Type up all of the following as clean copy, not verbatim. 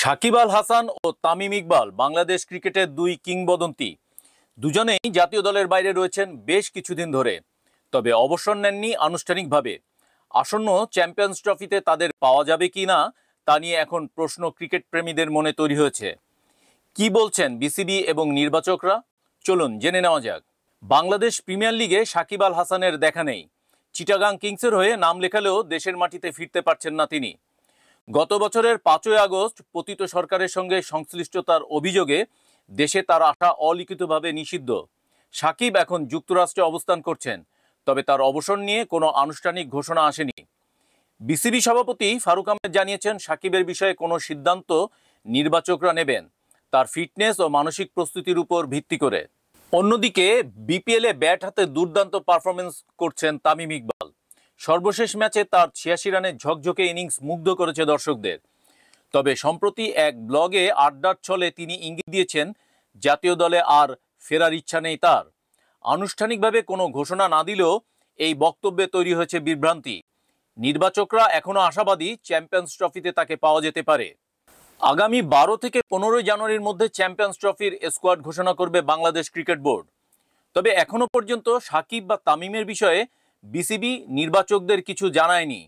সাকিব আল হাসান ও তামিম ইকবাল বাংলাদেশ ক্রিকেটের দুই কিংবদন্তি। দুজনেই জাতীয় দলের বাইরে রয়েছেন বেশ কিছুদিন ধরে, তবে অবসর নেননি আনুষ্ঠানিকভাবে। আসন্ন চ্যাম্পিয়ন্স ট্রফিতে তাদের পাওয়া যাবে কি না তা নিয়ে এখন প্রশ্ন ক্রিকেট প্রেমীদের মনে তৈরি হয়েছে। কি বলছেন বিসিবি এবং নির্বাচকরা, চলুন জেনে নেওয়া যাক। বাংলাদেশ প্রিমিয়ার লিগে সাকিব আল হাসানের দেখা নেই। চিটাগাং কিংসের হয়ে নাম লেখালেও দেশের মাটিতে ফিরতে পারছেন না তিনি। গত বছরের 5ই আগস্ট পতিত সরকারের সঙ্গে সংশ্লিষ্টতার অভিযোগে দেশে তার আসা অলিখিতভাবে নিষিদ্ধ। সাকিব এখন যুক্তরাষ্ট্রে অবস্থান করছেন, তবে তার অবসর নিয়ে কোনো আনুষ্ঠানিক ঘোষণা আসেনি। বিসিবি সভাপতি ফারুক আহমেদ জানিয়েছেন, সাকিবের বিষয়ে কোনো সিদ্ধান্ত নির্বাচকরা নেবেন তার ফিটনেস ও মানসিক প্রস্তুতির উপর ভিত্তি করে। অন্যদিকে বিপিএলে ব্যাট হাতে দুর্দান্ত পারফরমেন্স করছেন তামিম ইকবাল। সর্বশেষ ম্যাচে তার 86 রানের ঝকঝকে ইনিংস মুগ্ধ করেছে দর্শকদের। তবে সম্প্রতি এক ব্লগে আড্ডার ছলে তিনি ইঙ্গিত দিয়েছেন, জাতীয় দলে আর ফেরার ইচ্ছা নেই তার। আনুষ্ঠানিকভাবে কোনো ঘোষণা না দিলেও এই বক্তব্যে তৈরি হয়েছে বিভ্রান্তি। নির্বাচকরা এখনো আশাবাদী চ্যাম্পিয়ন্স ট্রফিতে তাকে পাওয়া যেতে পারে। আগামী 12 থেকে 15 জানুয়ারির মধ্যে চ্যাম্পিয়ন্স ট্রফির স্কোয়াড ঘোষণা করবে বাংলাদেশ ক্রিকেট বোর্ড। তবে এখনো পর্যন্ত সাকিব বা তামিমের বিষয়ে বিসিবি নির্বাচকদের কিছু জানায়নি।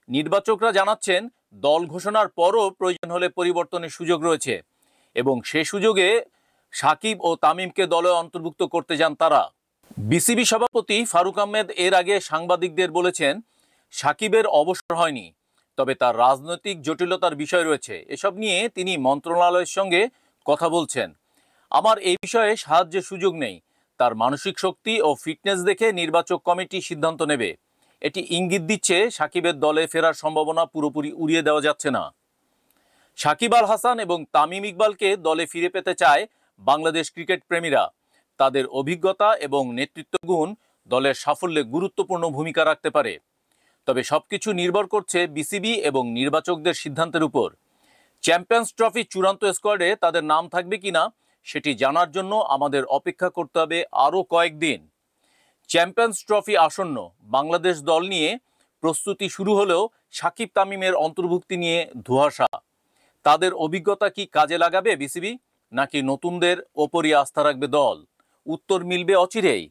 নির্বাচকরা জানাচ্ছেন, দল ঘোষণার পরও প্রয়োজন হলে পরিবর্তনের সুযোগ রয়েছে এবং সে সুযোগে সাকিব ও তামিমকে দলে অন্তর্ভুক্ত করতে যান তারা। বিসিবি সভাপতি ফারুক আহমেদ এর আগে সাংবাদিকদের বলেছেন, সাকিবের অবসর হয়নি, তবে তার রাজনৈতিক জটিলতার বিষয় রয়েছে। এসব নিয়ে তিনি মন্ত্রণালয়ের সঙ্গে কথা বলছেন। আমার এই বিষয়ে সাহায্যের সুযোগ নেই। তার মানসিক শক্তি ও ফিটনেস দেখে নির্বাচক কমিটি সিদ্ধান্ত নেবে। এটি ইঙ্গিত দিচ্ছে সাকিবের দলে ফেরার সম্ভাবনা পুরোপুরি উড়িয়ে দেওয়া যাচ্ছে না। সাকিব আল হাসান এবং তামিম ইকবালকে দলে ফিরে পেতে চায় বাংলাদেশ ক্রিকেট প্রেমীরা। তাদের অভিজ্ঞতা এবং নেতৃত্ব গুণ দলের সাফল্যে গুরুত্বপূর্ণ ভূমিকা রাখতে পারে। তবে সবকিছু নির্ভর করছে বিসিবি এবং নির্বাচকদের সিদ্ধান্তের উপর। চ্যাম্পিয়ন্স ট্রফি চূড়ান্ত স্কোয়াডে তাদের নাম থাকবে কিনা সেটি জানার জন্য আমাদের অপেক্ষা করতে হবে আরও কয়েকদিন। চ্যাম্পিয়ন্স ট্রফি আসন্ন, বাংলাদেশ দল নিয়ে প্রস্তুতি শুরু হলেও সাকিব তামিমের অন্তর্ভুক্তি নিয়ে ধোঁয়াশা। তাদের অভিজ্ঞতা কি কাজে লাগাবে বিসিবি, নাকি নতুনদের ওপরই আস্থা রাখবে দল? উত্তর মিলবে অচিরেই।